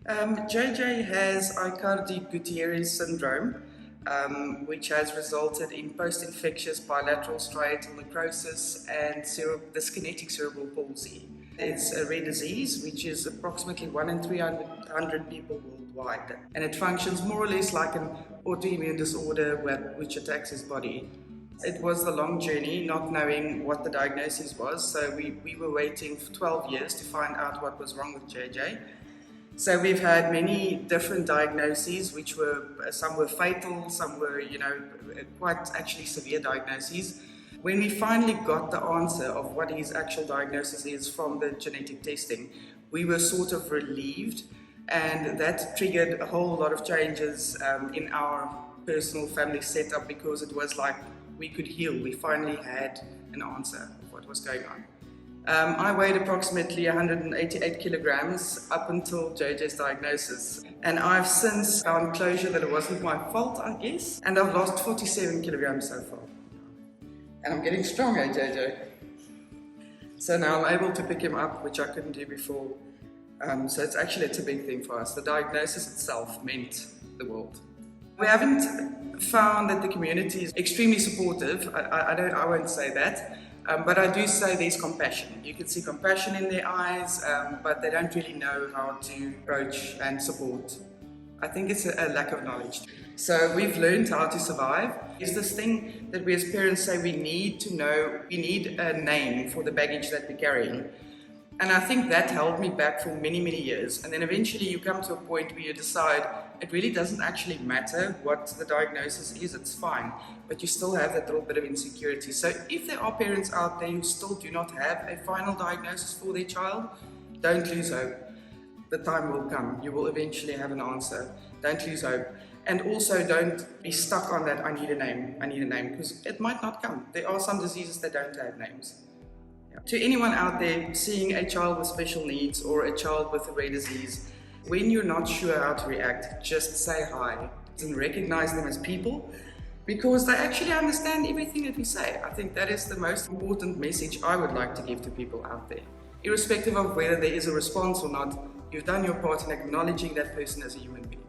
JJ has Aicardi-Gutierrez syndrome, which has resulted in post-infectious bilateral striatal necrosis and dyskinetic cerebral palsy. It's a rare disease which is approximately 1 in 300 people worldwide, and it functions more or less like an autoimmune disorder which attacks his body. It was a long journey, not knowing what the diagnosis was, so we were waiting for 12 years to find out what was wrong with JJ. So we've had many different diagnoses, which were, some were fatal, some were, quite actually severe diagnoses. When we finally got the answer of what his actual diagnosis is from the genetic testing, we were sort of relieved, and that triggered a whole lot of changes in our personal family setup, because it was like we could heal. We finally had an answer of what was going on. I weighed approximately 188 kilograms up until JJ's diagnosis, and I've since found closure that it wasn't my fault, I guess, and I've lost 47 kilograms so far. And I'm getting stronger, JJ. So now I'm able to pick him up, which I couldn't do before. So it's a big thing for us. The diagnosis itself meant the world. We haven't found that the community is extremely supportive. I won't say that. But I do say there's compassion. You can see compassion in their eyes, but they don't really know how to approach and support. I think it's a lack of knowledge. So we've learned how to survive. It's this thing that we as parents say we need to know, we need a name for the baggage that we're carrying. And I think that held me back for many, many years. And then eventually you come to a point where you decide it really doesn't actually matter what the diagnosis is, it's fine. But you still have that little bit of insecurity. So if there are parents out there who still do not have a final diagnosis for their child, don't lose hope. The time will come. You will eventually have an answer. Don't lose hope. And also don't be stuck on that, I need a name, because it might not come. There are some diseases that don't have names. To anyone out there seeing a child with special needs or a child with a rare disease, when you're not sure how to react, just say hi and recognize them as people, because they actually understand everything that we say. I think that is the most important message I would like to give to people out there. Irrespective of whether there is a response or not, you've done your part in acknowledging that person as a human being.